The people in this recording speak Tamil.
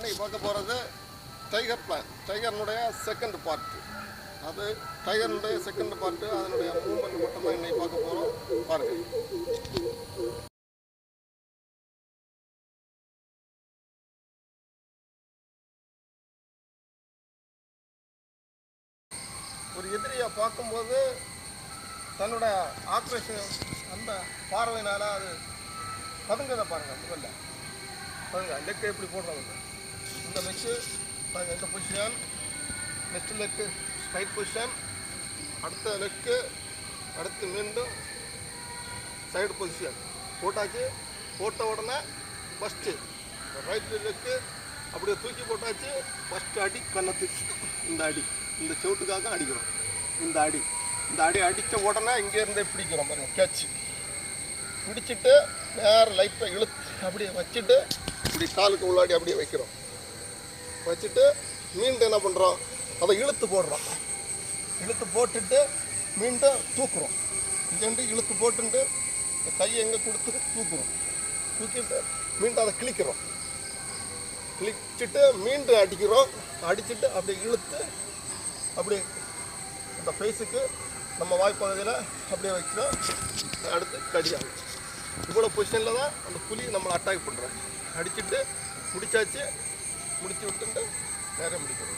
இன்னைக்கு பார்க்க போகிறது டைகர் பிளான். டைகர்னுடைய செகண்ட் பார்ட்டு. அது டைகர்னுடைய செகண்ட் பார்ட்டு, அதனுடைய மூவ்மெண்ட் மட்டும்தான் இன்னைக்கு பார்க்க போகிறோம். பாருங்கள். ஒரு எதிரியை பார்க்கும்போது தன்னோட ஆக்ரேஷன் அந்த பார்வையினால் அது பதுங்கதை பாருங்கள். முதல்ல பாருங்கள், லெக்கு எப்படி போடுறாங்க. இந்த லெக்கு பாருங்கள், இந்த position. Next leg straight position. அடுத்த லெக்கு அடுத்து மீண்டும் சைடு பொசிஷன் போட்டாச்சு. போட்ட உடனே ஃபஸ்ட்டு ரைட் லெக்கு அப்படியே தூக்கி போட்டாச்சு. ஃபஸ்ட்டு அடி கன்னத்துக்கு, இந்த அடி இந்த செவுட்டுக்காக அடிக்கிறோம். இந்த அடி அடித்த உடனே இங்கேருந்து பிடிக்கிறோம் பாருங்கள். கேட்சி பிடிச்சிட்டு நேரம் லைட்டாக இழுத்து அப்படியே வச்சுட்டு இப்படி காலுக்கு உள்ளாடி அப்படியே வைக்கிறோம். வச்சுட்டு மீண்டும் என்ன பண்ணுறோம், அதை இழுத்து போடுறோம். இழுத்து போட்டுட்டு மீண்டும் தூக்குறோம். இங்கேருந்து இழுத்து போட்டுட்டு கையை எங்கே கொடுத்து தூக்குறோம். தூக்கிட்டு மீண்டும் அதை கிழிக்கிறோம். கிழிச்சிட்டு மீண்டும் அடிக்கிறோம். அடிச்சுட்டு அப்படியே இழுத்து அப்படியே இந்த ஃபேஸுக்கு நம்ம வாய்ப்பகுதியில் அப்படியே வைக்கிறோம். அடுத்து கடியாகும். இவ்வளோ பொசிஷனில் தான் அந்த புலி நம்மளை அட்டாக் பண்ணுறோம். அடிச்சுட்டு முடிச்சாச்சு. முடிச்சு விட்டுட்டு நேரம் முடிக்கிறோம்.